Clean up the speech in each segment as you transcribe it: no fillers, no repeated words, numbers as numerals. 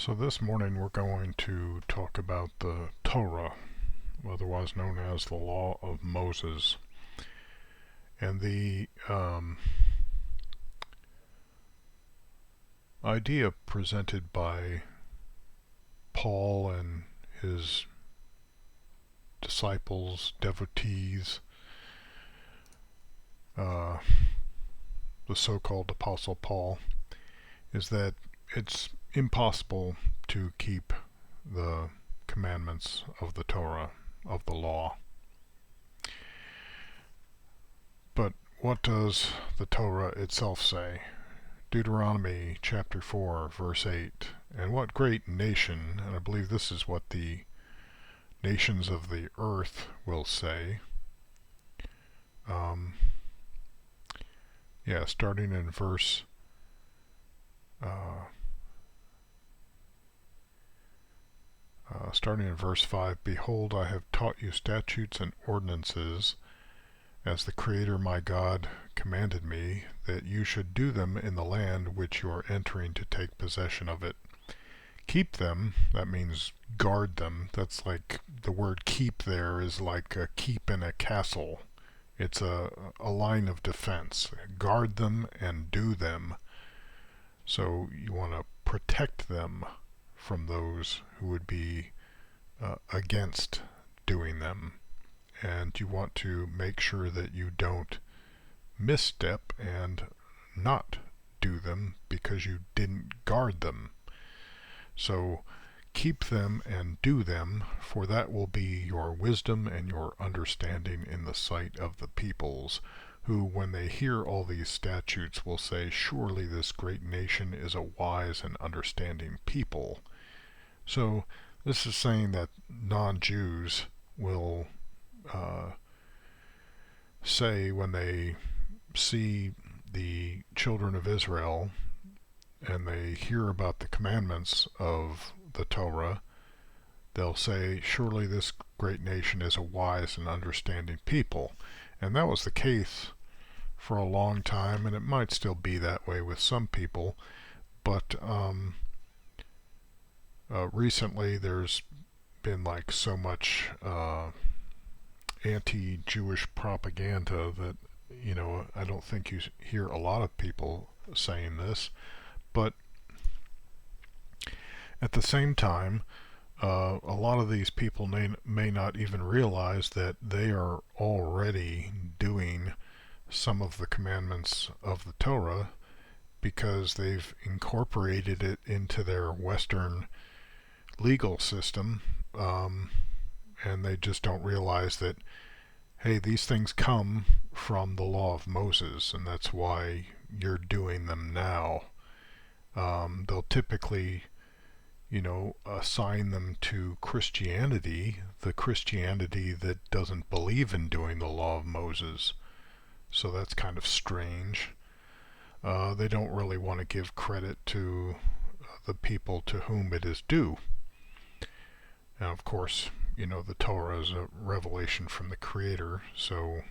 So this morning we're going to talk about the Torah, otherwise known as the Law of Moses, and the idea presented by Paul and his disciples, devotees, the so-called Apostle Paul, is that it's impossible to keep the commandments of the Torah, of the law. But what does the Torah itself say? Deuteronomy chapter 4 verse 8, and what great nation, and I believe this is what the nations of the earth will say, starting in verse starting in verse 5, Behold, I have taught you statutes and ordinances, as the Creator my God commanded me, that you should do them in the land which you are entering to take possession of it. Keep them, that means guard them. That's like, the word keep there is like a keep in a castle. It's a line of defense. Guard them and do them. So you want to protect them from those who would be against doing them. And you want to make sure that you don't misstep and not do them because you didn't guard them. So keep them and do them, for that will be your wisdom and your understanding in the sight of the peoples, who, when they hear all these statutes, will say, Surely this great nation is a wise and understanding people. So this is saying that non-Jews will say, when they see the children of Israel and they hear about the commandments of the Torah, they'll say, surely this great nation is a wise and understanding people. And that was the case for a long time, and it might still be that way with some people, but recently there's been like so much anti-Jewish propaganda that, I don't think you hear a lot of people saying this, but at the same time, a lot of these people may not even realize that they are already doing some of the commandments of the Torah because they've incorporated it into their Western legal system, and they just don't realize that, hey, these things come from the law of Moses, and that's why you're doing them now. They'll typically, assign them to Christianity, the Christianity that doesn't believe in doing the law of Moses. So that's kind of strange. They don't really want to give credit to the people to whom it is due. And of course, the Torah is a revelation from the Creator, so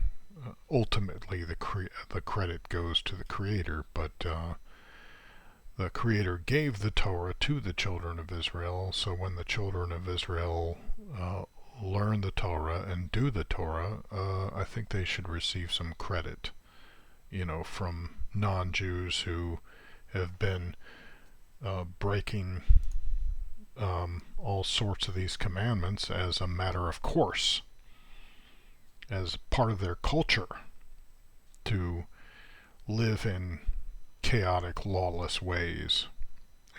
ultimately the credit goes to the Creator, but the Creator gave the Torah to the children of Israel, so when the children of Israel learn the Torah and do the Torah, I think they should receive some credit, from non-Jews who have been breaking all sorts of these commandments as a matter of course, as part of their culture, to live in chaotic, lawless ways.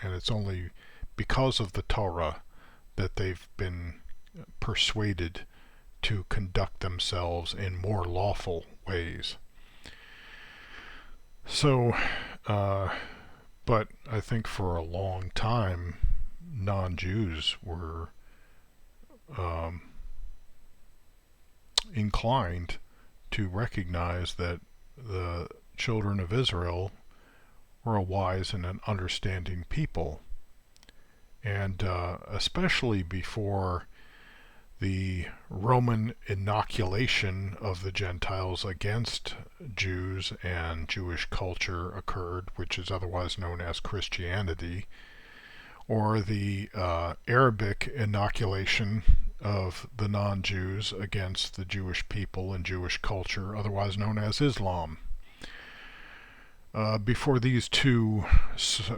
And it's only because of the Torah that they've been persuaded to conduct themselves in more lawful ways. So, but I think for a long time, non-Jews were inclined to recognize that the children of Israel were a wise and an understanding people. And especially before the Roman inoculation of the Gentiles against Jews and Jewish culture occurred, which is otherwise known as Christianity, or the Arabic inoculation of the non-Jews against the Jewish people and Jewish culture, otherwise known as Islam. Before these two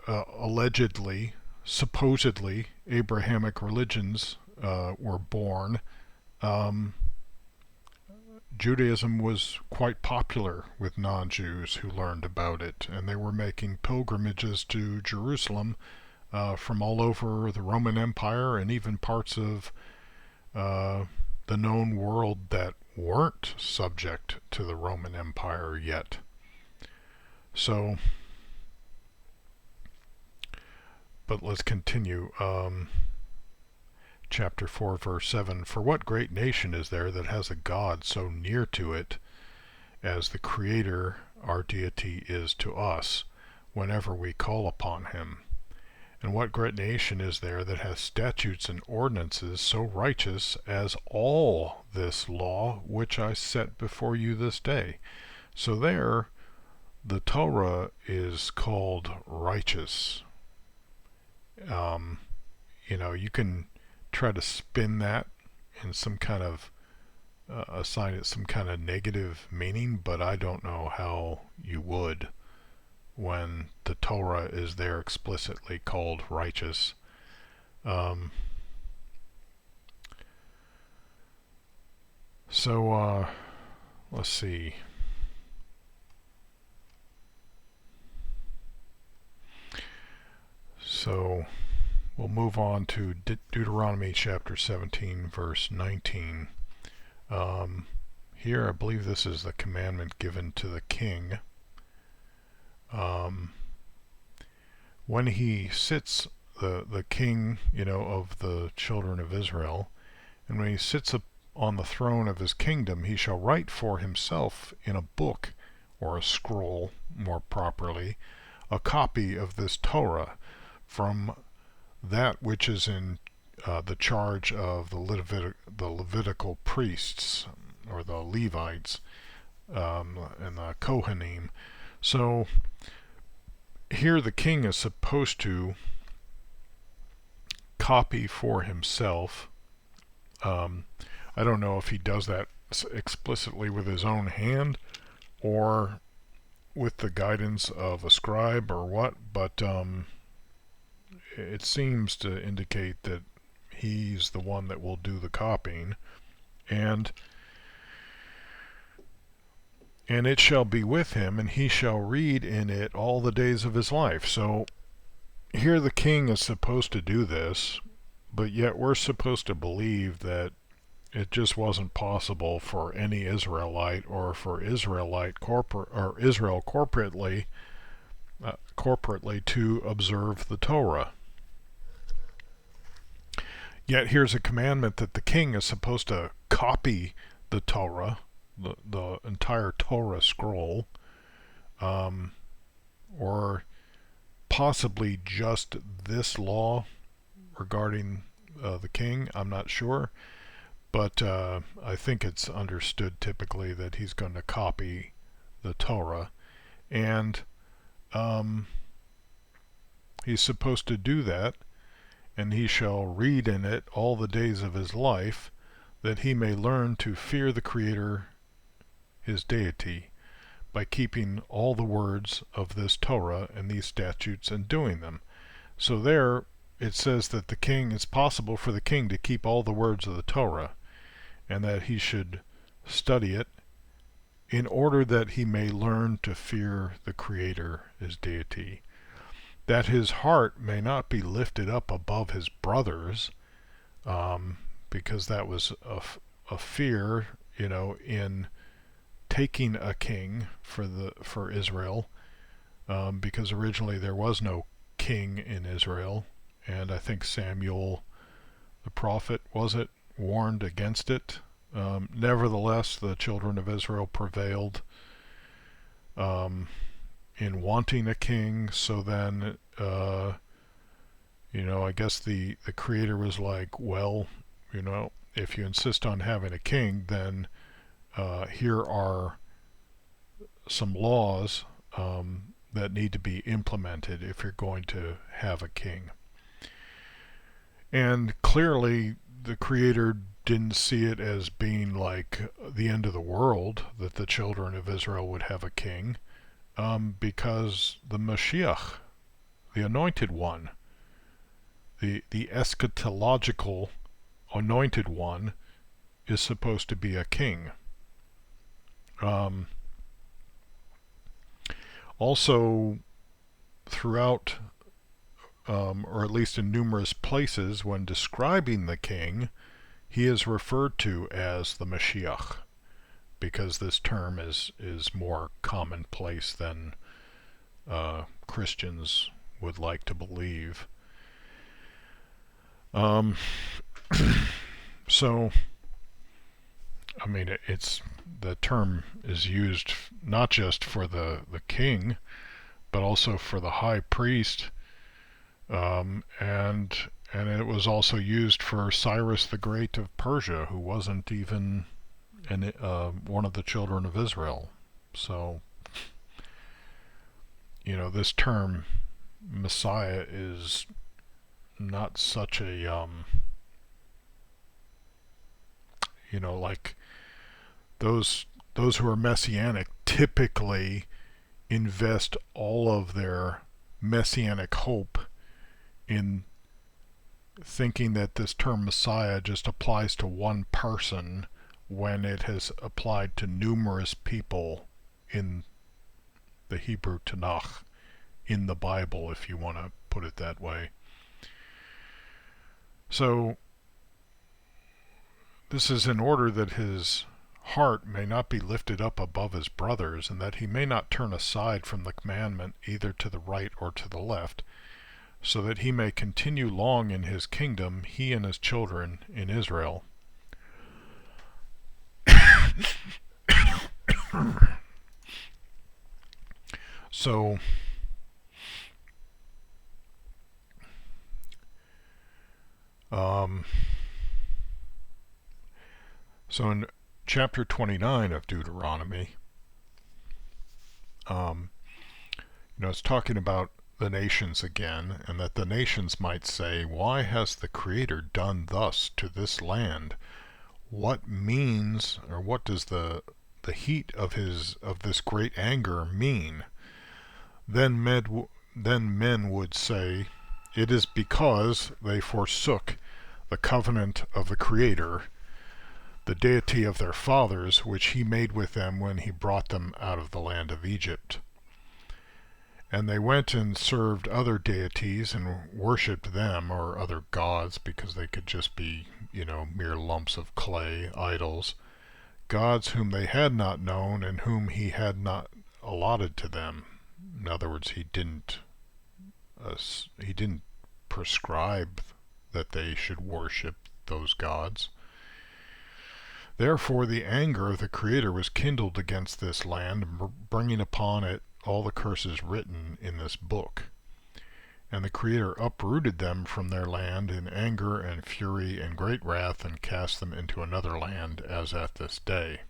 allegedly, supposedly Abrahamic religions were born, um, Judaism was quite popular with non-Jews who learned about it, and they were making pilgrimages to Jerusalem from all over the Roman Empire and even parts of the known world that weren't subject to the Roman Empire yet. So, but let's continue. Chapter 4, verse 7. For what great nation is there that has a God so near to it as the Creator, our deity, is to us whenever we call upon him? And what great nation is there that has statutes and ordinances so righteous as all this law which I set before you this day? So there, the Torah is called righteous. You can try to spin that in some kind of assign it some kind of negative meaning, but I don't know how you would when the Torah is there explicitly called righteous. Let's see. So we'll move on to Deuteronomy chapter 17, verse 19. Here, I believe this is the commandment given to the king. When he sits, the king, of the children of Israel, and when he sits up on the throne of his kingdom, he shall write for himself in a book, or a scroll, more properly, a copy of this Torah from that which is in the charge of the Levitical priests, or the Levites, and the Kohanim. So here the king is supposed to copy for himself. I don't know if he does that explicitly with his own hand or with the guidance of a scribe or what, but it seems to indicate that he's the one that will do the copying. And it shall be with him, and he shall read in it all the days of his life. So here the king is supposed to do this, but yet we're supposed to believe that it just wasn't possible for any Israelite or for Israel corporately to observe the Torah. Yet here's a commandment that the king is supposed to copy the Torah, the entire Torah scroll, or possibly just this law regarding the king. I'm not sure, but I think it's understood typically that he's going to copy the Torah, and he's supposed to do that, and he shall read in it all the days of his life, that he may learn to fear the Creator, his deity, by keeping all the words of this Torah and these statutes and doing them. So there it says that it's possible for the king to keep all the words of the Torah, and that he should study it in order that he may learn to fear the Creator, his deity, that his heart may not be lifted up above his brothers, because that was a fear, in taking a king for Israel, because originally there was no king in Israel, and I think Samuel the prophet, warned against it. Nevertheless, the children of Israel prevailed in wanting a king. So then, I guess the Creator was like, well, if you insist on having a king, then here are some laws that need to be implemented if you're going to have a king. And clearly, the Creator didn't see it as being like the end of the world that the children of Israel would have a king, because the Mashiach, the Anointed One, the eschatological Anointed One, is supposed to be a king. Um, Also, throughout, or at least in numerous places, when describing the king, he is referred to as the Mashiach, because this term is more commonplace than Christians would like to believe. Um, so, I mean, it's the term is used not just for the king, but also for the high priest, and it was also used for Cyrus the Great of Persia, who wasn't even one of the children of Israel. So, this term Messiah is not such a like those who are messianic typically invest all of their messianic hope in thinking that this term Messiah just applies to one person when it has applied to numerous people in the Hebrew Tanakh, in the Bible, if you want to put it that way. So, this is in order that his heart may not be lifted up above his brothers, and that he may not turn aside from the commandment either to the right or to the left, so that he may continue long in his kingdom, he and his children in Israel. So, in chapter 29 of Deuteronomy, it's talking about the nations again, and that the nations might say, "Why has the Creator done thus to this land? What means, or what does the heat of this great anger mean?" Then men would say, "It is because they forsook the covenant of the Creator, the deity of their fathers, which he made with them when he brought them out of the land of Egypt. And they went and served other deities and worshipped them," or other gods, because they could just be, mere lumps of clay, idols, "gods whom they had not known and whom he had not allotted to them." In other words, he didn't prescribe that they should worship those gods. Therefore the anger of the Creator was kindled against this land, bringing upon it all the curses written in this book. And the Creator uprooted them from their land in anger and fury and great wrath, and cast them into another land, as at this day.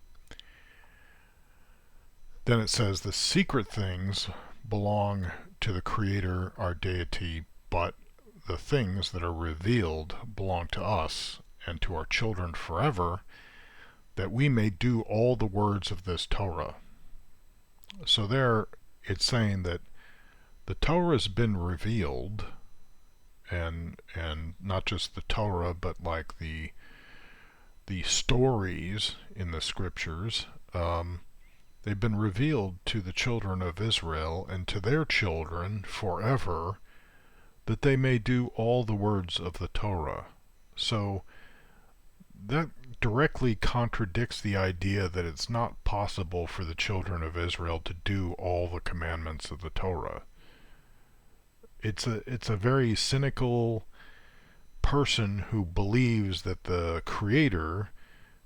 Then it says, "The secret things belong to the Creator, our deity, but the things that are revealed belong to us and to our children forever, that we may do all the words of this Torah." So there it's saying that the Torah has been revealed, and not just the Torah, but like the stories in the scriptures, they've been revealed to the children of Israel and to their children forever, that they may do all the words of the Torah. So that directly contradicts the idea that it's not possible for the children of Israel to do all the commandments of the Torah. It's a very cynical person who believes that the Creator,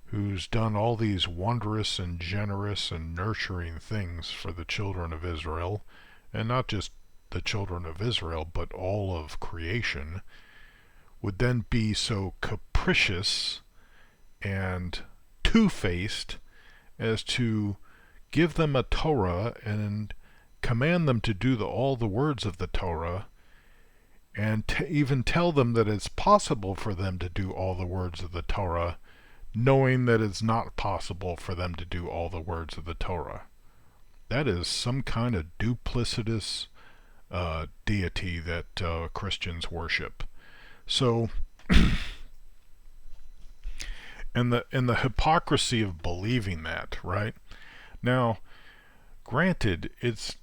who's done all these wondrous and generous and nurturing things for the children of Israel, and not just the children of Israel, but all of creation, would then be so capricious and two-faced as to give them a Torah and command them to do all the words of the Torah, and even tell them that it's possible for them to do all the words of the Torah, knowing that it's not possible for them to do all the words of the Torah. That is some kind of duplicitous deity that Christians worship. So, and the hypocrisy of believing that, right? Now, granted, it's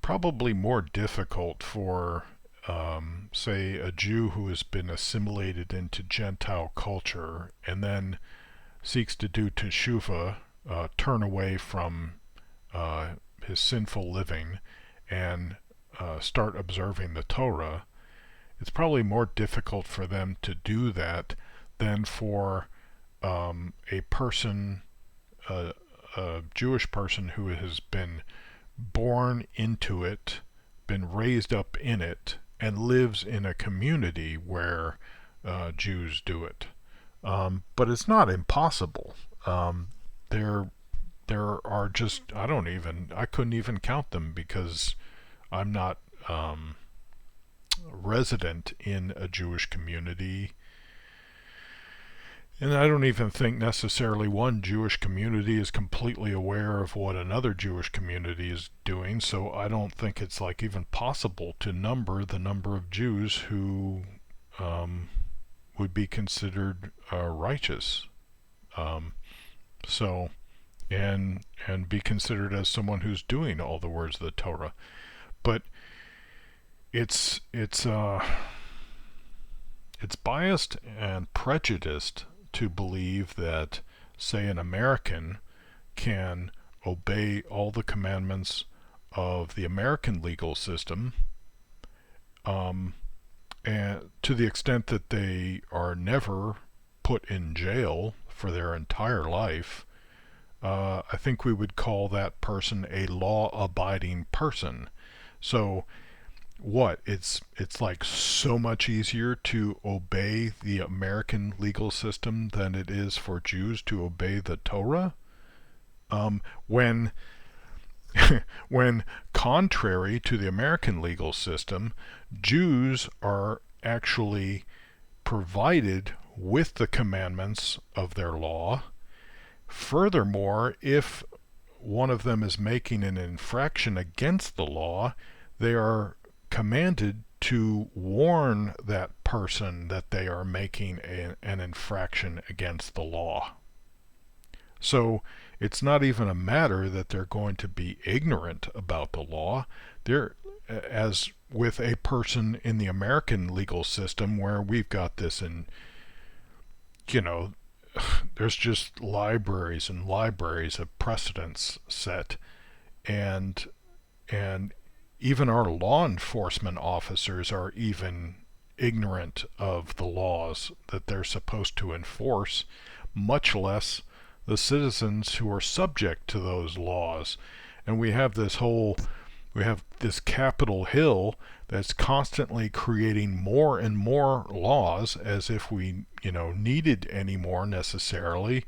probably more difficult for, say, a Jew who has been assimilated into Gentile culture and then seeks to do teshuvah, turn away from his sinful living and start observing the Torah. It's probably more difficult for them to do that than for a person, a Jewish person who has been born into it, been raised up in it, and lives in a community where Jews do it. But it's not impossible. There are just, I couldn't even count them because I'm not resident in a Jewish community. And I don't even think necessarily one Jewish community is completely aware of what another Jewish community is doing, so I don't think it's like even possible to number the number of Jews who would be considered righteous. So, and be considered as someone who's doing all the words of the Torah. But it's biased and prejudiced to believe that, say, an American can obey all the commandments of the American legal system, and to the extent that they are never put in jail for their entire life. I think we would call that person a law-abiding person. So what, it's like so much easier to obey the American legal system than it is for Jews to obey the Torah, when when contrary to the American legal system, Jews are actually provided with the commandments of their law. Furthermore, if one of them is making an infraction against the law, they are commanded to warn that person that they are making an infraction against the law. So it's not even a matter that they're going to be ignorant about the law. They're, as with a person in the American legal system where we've got this in, there's just libraries and libraries of precedents set, and even our law enforcement officers are even ignorant of the laws that they're supposed to enforce, much less the citizens who are subject to those laws. And we have this Capitol Hill that's constantly creating more and more laws, as if we, needed any more necessarily.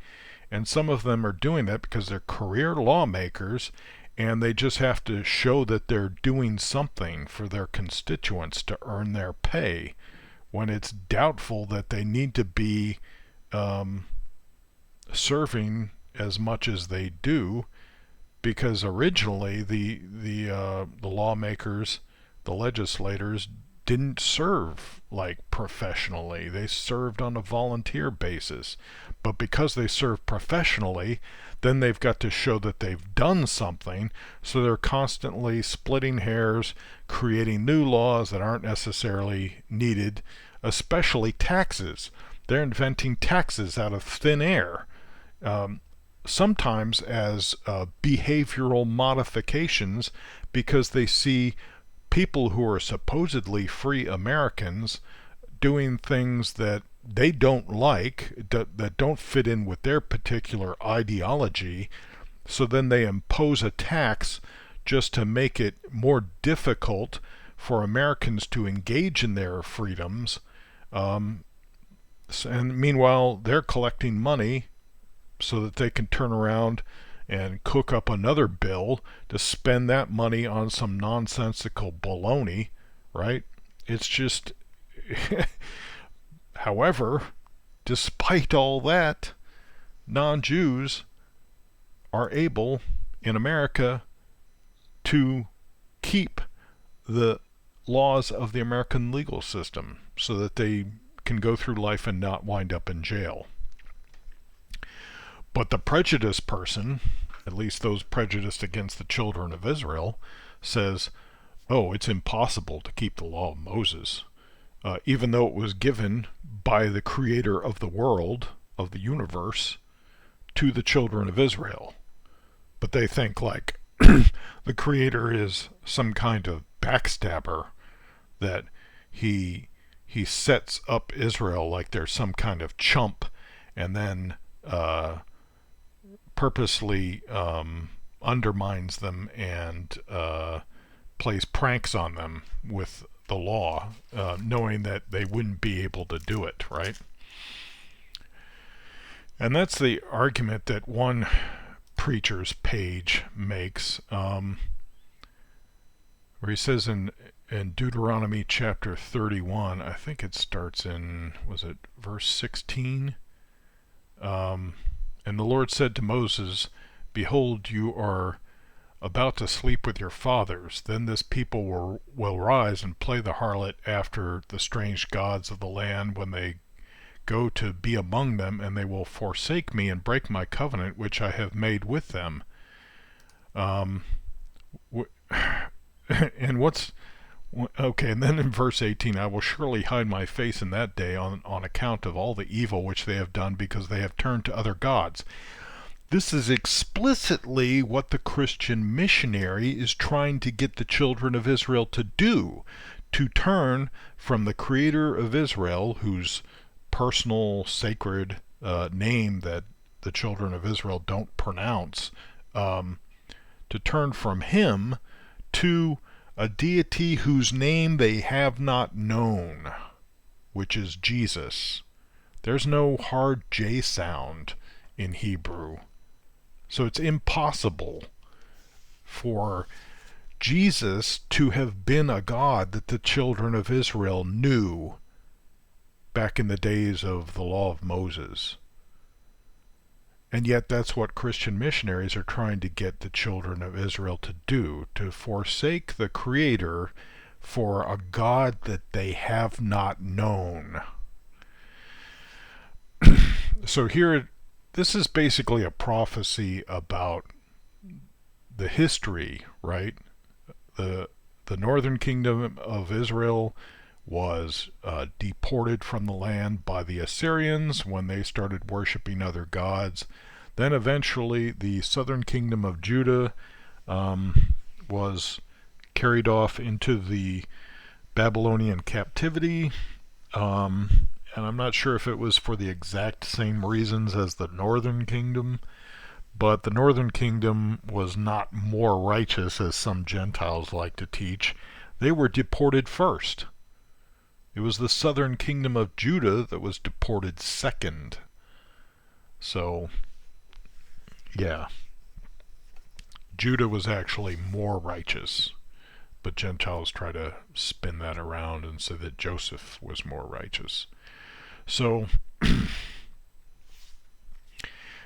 And some of them are doing that because they're career lawmakers, and they just have to show that they're doing something for their constituents to earn their pay, when it's doubtful that they need to be serving as much as they do, because originally the lawmakers, the legislators, didn't serve like professionally. They served on a volunteer basis. But because they serve professionally, then they've got to show that they've done something, so they're constantly splitting hairs, creating new laws that aren't necessarily needed, especially taxes. They're inventing taxes out of thin air, sometimes as behavioral modifications, because they see people who are supposedly free Americans doing things that they don't like, that don't fit in with their particular ideology, so then they impose a tax just to make it more difficult for Americans to engage in their freedoms. And meanwhile, they're collecting money so that they can turn around and cook up another bill to spend that money on some nonsensical baloney, right? It's just, however, despite all that, non-Jews are able in America to keep the laws of the American legal system so that they can go through life and not wind up in jail. But the prejudiced person, at least those prejudiced against the children of Israel, says, oh, it's impossible to keep the law of Moses, even though it was given by the creator of the world, of the universe, to the children of Israel. But they think like the creator is some kind of backstabber, that he sets up Israel like they're some kind of chump, and then purposely undermines them and plays pranks on them with the law, knowing that they wouldn't be able to do it, right? And that's the argument that one preacher's page makes, where he says in Deuteronomy chapter 31, I think it starts in, was it verse 16? And the Lord said to Moses, behold, you are about to sleep with your fathers. Then this people will rise and play the harlot after the strange gods of the land when they go to be among them, and they will forsake me and break my covenant which I have made with them. And what's okay, and then in verse 18, I will surely hide my face in that day on account of all the evil which they have done, because they have turned to other gods. This is explicitly what the Christian missionary is trying to get the children of Israel to do, to turn from the creator of Israel, whose personal sacred name that the children of Israel don't pronounce, to turn from him to a deity whose name they have not known, which is Jesus. There's no hard J sound in Hebrew. So it's impossible for Jesus to have been a God that the children of Israel knew back in the days of the law of Moses. And yet that's what Christian missionaries are trying to get the children of Israel to do, to forsake the Creator for a God that they have not known. So here, this is basically a prophecy about the history, right? The northern kingdom of Israel was deported from the land by the Assyrians when they started worshiping other gods. Then eventually the southern kingdom of Judah was carried off into the Babylonian captivity, and I'm not sure if it was for the exact same reasons as the northern kingdom, but the northern kingdom was not more righteous, as some Gentiles like to teach. They were deported first. It was the southern kingdom of Judah that was deported second. So, yeah. Judah was actually more righteous, but Gentiles try to spin that around and say that Joseph was more righteous. So,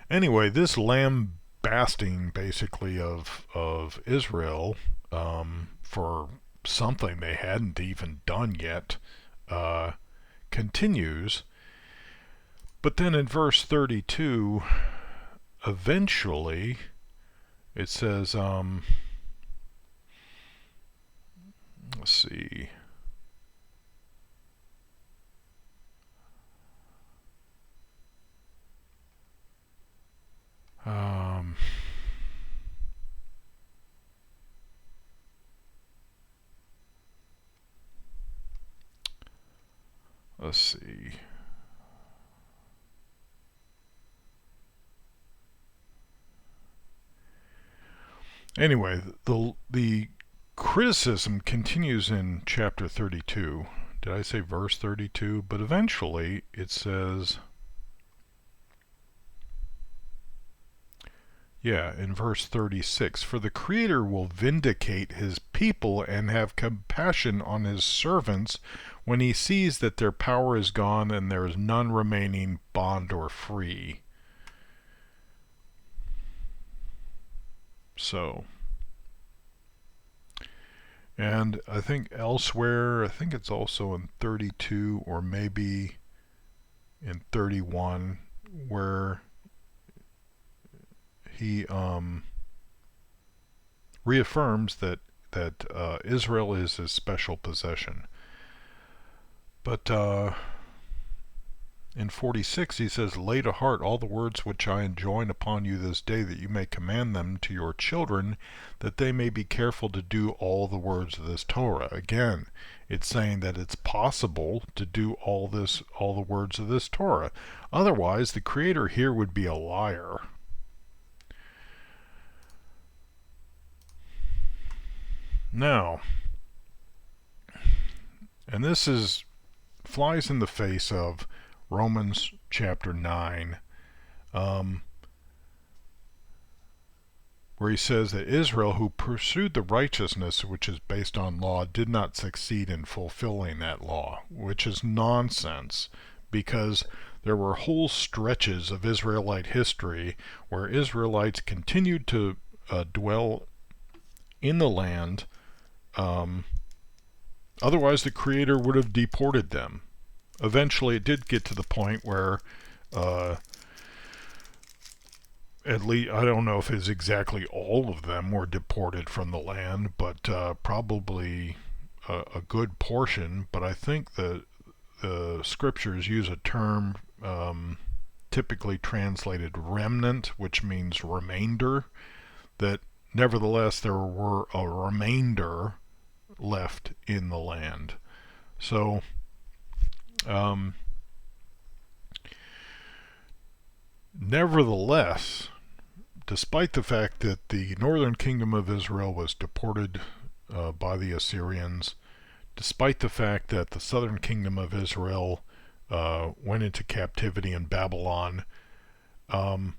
anyway, this lambasting basically of Israel for something they hadn't even done yet continues. But then in verse 32, eventually it says, let's see, let's see. Anyway, the criticism continues in chapter 32. Did I say verse 32? But eventually it says, Yeah, in verse 36, for the Creator will vindicate his people and have compassion on his servants when he sees that their power is gone and there is none remaining, bond or free. So, and I think elsewhere, I think it's also in 32 or maybe in 31, where he reaffirms that Israel is his special possession. But in 46 he says, lay to heart all the words which I enjoin upon you this day, that you may command them to your children, that they may be careful to do all the words of this Torah. Again, it's saying that it's possible to do all the words of this Torah. Otherwise, the Creator here would be a liar. Now, and this flies in the face of Romans chapter 9, where he says that Israel, who pursued the righteousness which is based on law, did not succeed in fulfilling that law, which is nonsense, because there were whole stretches of Israelite history where Israelites continued to dwell in the land. Otherwise, the Creator would have deported them. Eventually, it did get to the point where, at least, I don't know if it's exactly all of them were deported from the land, but probably a good portion. But I think the scriptures use a term typically translated remnant, which means remainder, that nevertheless there were a remainder left in the land. So nevertheless, despite the fact that the northern kingdom of Israel was deported by the Assyrians, despite the fact that the southern kingdom of Israel went into captivity in Babylon, the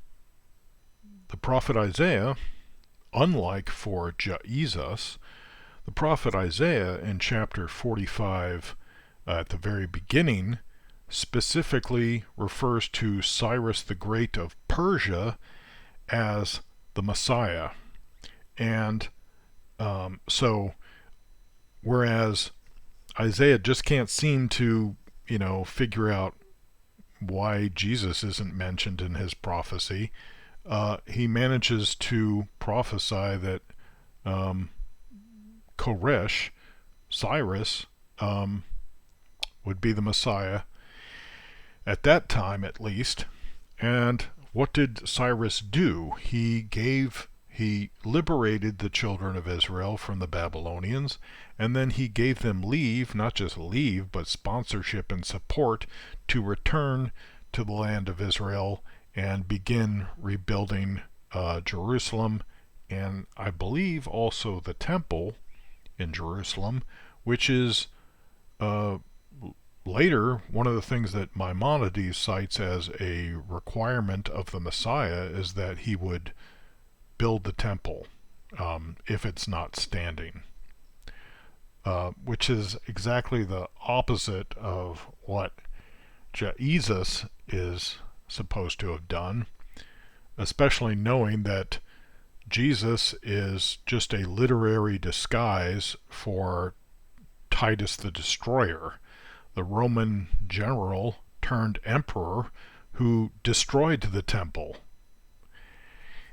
prophet Isaiah, unlike for Jesus, the prophet Isaiah in chapter 45 at the very beginning specifically refers to Cyrus the Great of Persia as the Messiah. And so whereas Isaiah just can't seem to, figure out why Jesus isn't mentioned in his prophecy, he manages to prophesy that Koresh, Cyrus, would be the Messiah at that time, at least. And what did Cyrus do? He liberated the children of Israel from the Babylonians, and then he gave them leave, not just leave, but sponsorship and support to return to the land of Israel and begin rebuilding Jerusalem, and I believe also the temple in Jerusalem, which is later one of the things that Maimonides cites as a requirement of the Messiah is that he would build the temple if it's not standing, which is exactly the opposite of what Jesus is supposed to have done, especially knowing that Jesus is just a literary disguise for Titus the Destroyer, the Roman general turned emperor who destroyed the temple.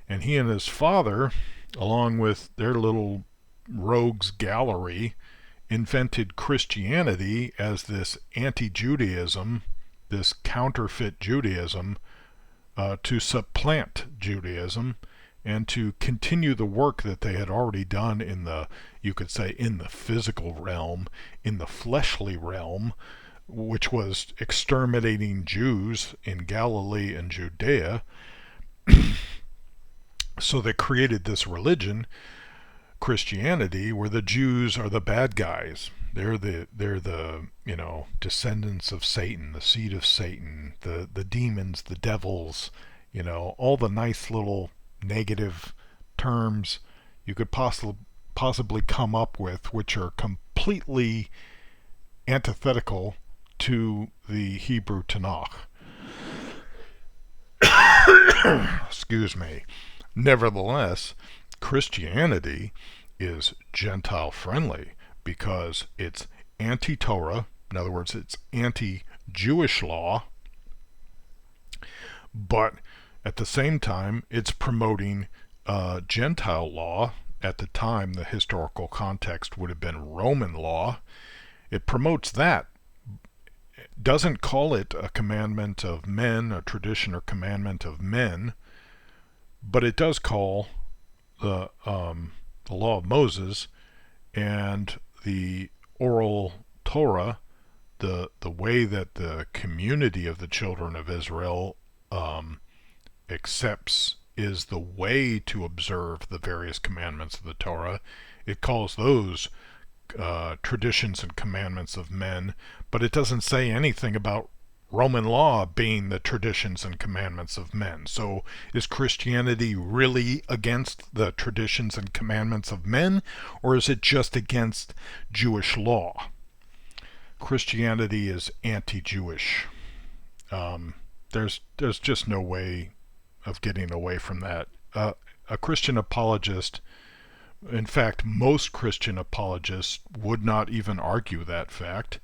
And he and his father, along with their little rogues gallery, invented Christianity as this anti-Judaism, this counterfeit Judaism, to supplant Judaism and to continue the work that they had already done in the, you could say, in the physical realm, in the fleshly realm, which was exterminating Jews in Galilee and Judea. So they created this religion, Christianity, where the Jews are the bad guys. They're the descendants of Satan, the seed of Satan, the demons, the devils, all the nice little negative terms you could possibly come up with, which are completely antithetical to the Hebrew Tanakh. Excuse me. Nevertheless, Christianity is Gentile friendly because it's anti-Torah. In other words, it's anti-Jewish law, but at the same time, it's promoting Gentile law. At the time, the historical context would have been Roman law. It promotes that. It doesn't call it a commandment of men, a tradition or commandment of men, but it does call the law of Moses and the oral Torah, the way that the community of the children of Israel accepts is the way to observe the various commandments of the Torah. It calls those traditions and commandments of men, but it doesn't say anything about Roman law being the traditions and commandments of men. So is Christianity really against the traditions and commandments of men, or is it just against Jewish law? Christianity is anti-Jewish. There's just no way of getting away from that. A Christian apologist, in fact, most Christian apologists would not even argue that fact.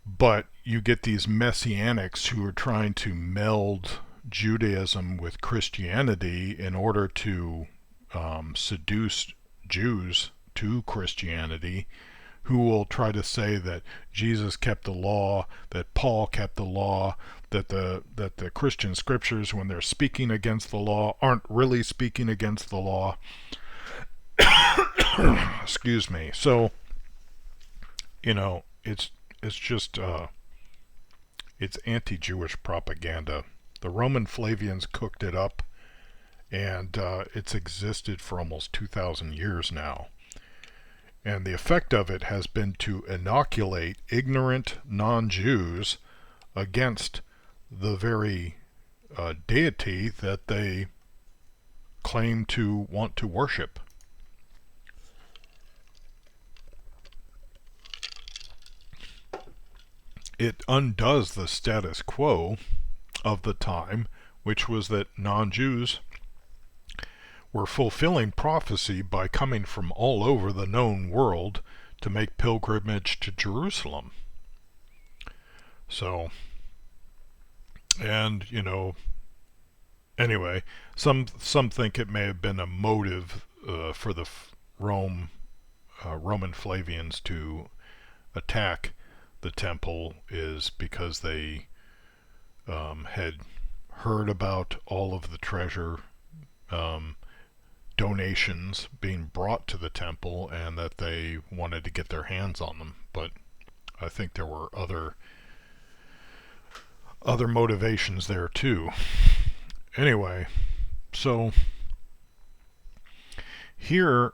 But you get these messianics who are trying to meld Judaism with Christianity in order to seduce Jews to Christianity, who will try to say that Jesus kept the law, that Paul kept the law, that the Christian scriptures, when they're speaking against the law, aren't really speaking against the law. Excuse me. So, it's just it's anti-Jewish propaganda. The Roman Flavians cooked it up, and it's existed for almost 2,000 years now. And the effect of it has been to inoculate ignorant non-Jews against the very deity that they claim to want to worship. It undoes the status quo of the time, which was that non-Jews were fulfilling prophecy by coming from all over the known world to make pilgrimage to Jerusalem. So, and anyway, some think it may have been a motive for the Roman Flavians to attack the temple is because they had heard about all of the treasure donations being brought to the temple, and that they wanted to get their hands on them. But I think there were other motivations there too. Anyway, so here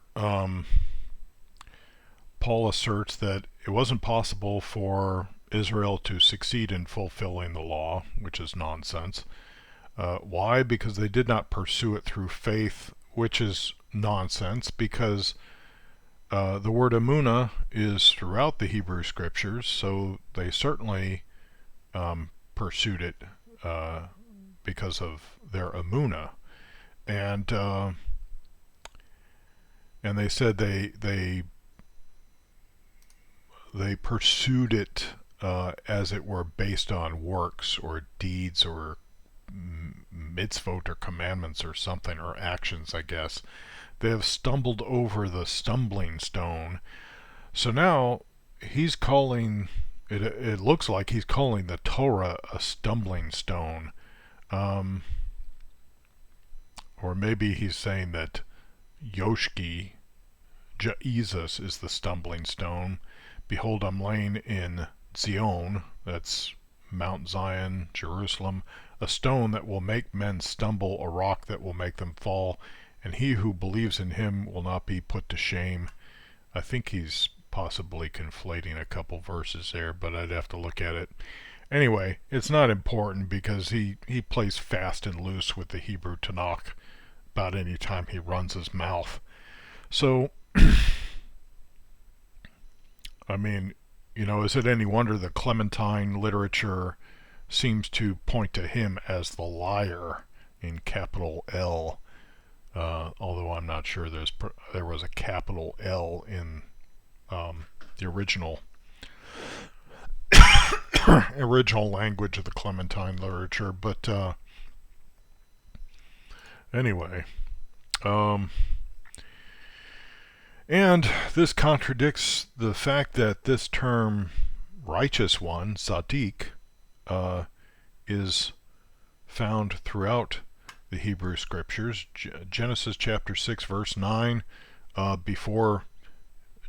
Paul asserts that it wasn't possible for Israel to succeed in fulfilling the law, which is nonsense. Why? Because they did not pursue it through faith, which is nonsense, because the word emunah is throughout the Hebrew scriptures, so they certainly pursued it because of their emunah. And they said they pursued it as it were based on works or deeds or mitzvot or commandments or something, or actions, I guess. They have stumbled over the stumbling stone. So now he's calling it, it looks like he's calling the Torah a stumbling stone. Or maybe he's saying that Yoshki, Jesus, is the stumbling stone. Behold, I'm laying in Zion, that's Mount Zion, Jerusalem, a stone that will make men stumble, a rock that will make them fall, and he who believes in him will not be put to shame. I think he's possibly conflating a couple verses there, but I'd have to look at it. Anyway, it's not important because he plays fast and loose with the Hebrew Tanakh about any time he runs his mouth. So, I mean, is it any wonder that Clementine literature seems to point to him as the liar in capital L, although I'm not sure there was a capital L in the original language of the Clementine literature. But anyway, and this contradicts the fact that this term righteous one, Tzaddik, is found throughout the Hebrew scriptures. Genesis chapter 6 verse 9, before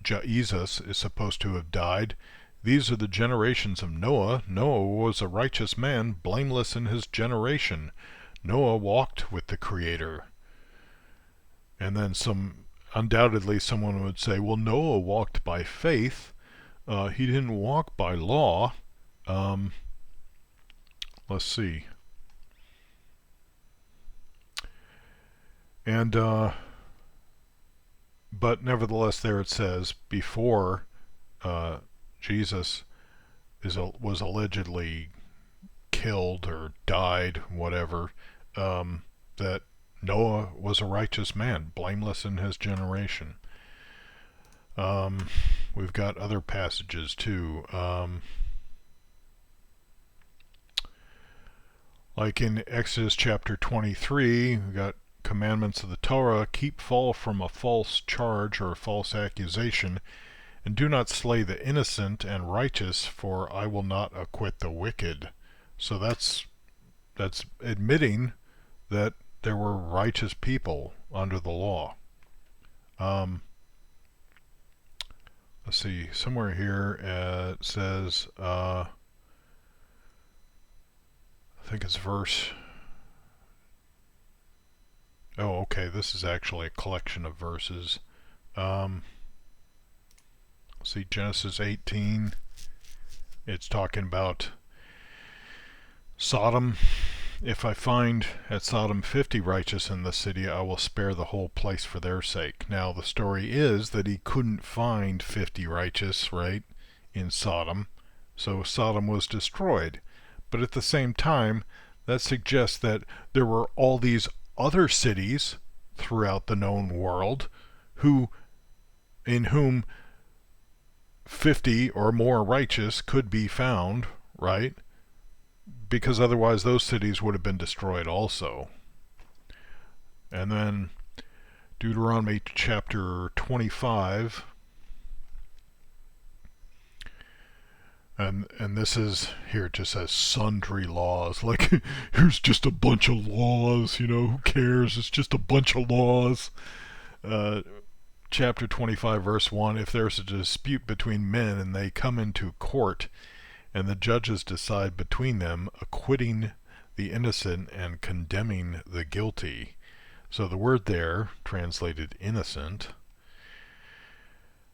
Jesus is supposed to have died, these are the generations of Noah. Noah was a righteous man, blameless in his generation. Noah walked with the Creator. And then undoubtedly someone would say, well, Noah walked by faith. He didn't walk by law. Let's see. And but nevertheless, there it says, before Jesus was allegedly killed or died, whatever, that Noah was a righteous man, blameless in his generation. We've got other passages too. Like in Exodus chapter 23, we got commandments of the Torah: keep fall from a false charge or a false accusation, and do not slay the innocent and righteous, for I will not acquit the wicked. So that's admitting that there were righteous people under the law. Let's see, somewhere here it says, I think it's verse... Oh, okay, this is actually a collection of verses. See, Genesis 18, it's talking about Sodom. If I find at Sodom 50 righteous in the city, I will spare the whole place for their sake. Now, the story is that he couldn't find 50 righteous, right, in Sodom, so Sodom was destroyed. But at the same time, that suggests that there were all these other cities throughout the known world in whom 50 or more righteous could be found, right? Because otherwise those cities would have been destroyed also. And then Deuteronomy chapter 25, and this is, here it just says sundry laws, like here's just a bunch of laws, who cares, it's just a bunch of laws. Chapter 25 verse 1, if there's a dispute between men and they come into court, and the judges decide between them, acquitting the innocent and condemning the guilty. So the word there, translated innocent,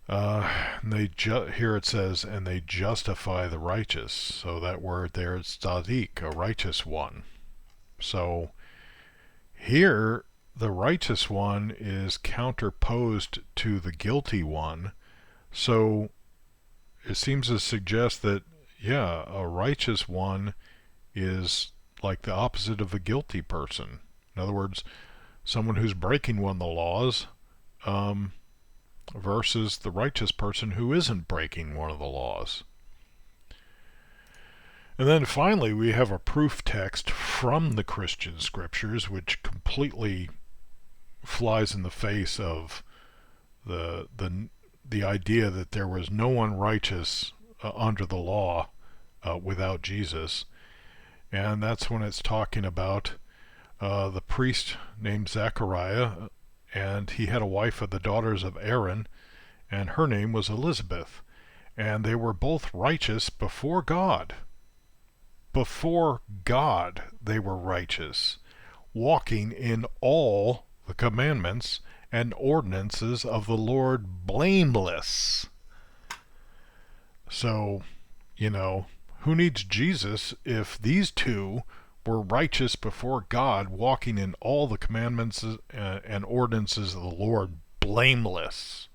here it says, and they justify the righteous. So that word there is tzaddik, a righteous one. So here, the righteous one is counterposed to the guilty one. So it seems to suggest that, yeah, a righteous one is like the opposite of a guilty person. In other words, someone who's breaking one of the laws, versus the righteous person who isn't breaking one of the laws. And then finally, we have a proof text from the Christian scriptures which completely flies in the face of the idea that there was no one righteous under the law without Jesus. And that's when it's talking about the priest named Zechariah, and he had a wife of the daughters of Aaron, and her name was Elizabeth, and they were both righteous before God. Before God they were righteous, walking in all the commandments and ordinances of the Lord blameless. So, who needs Jesus if these two were righteous before God, walking in all the commandments and ordinances of the Lord, blameless.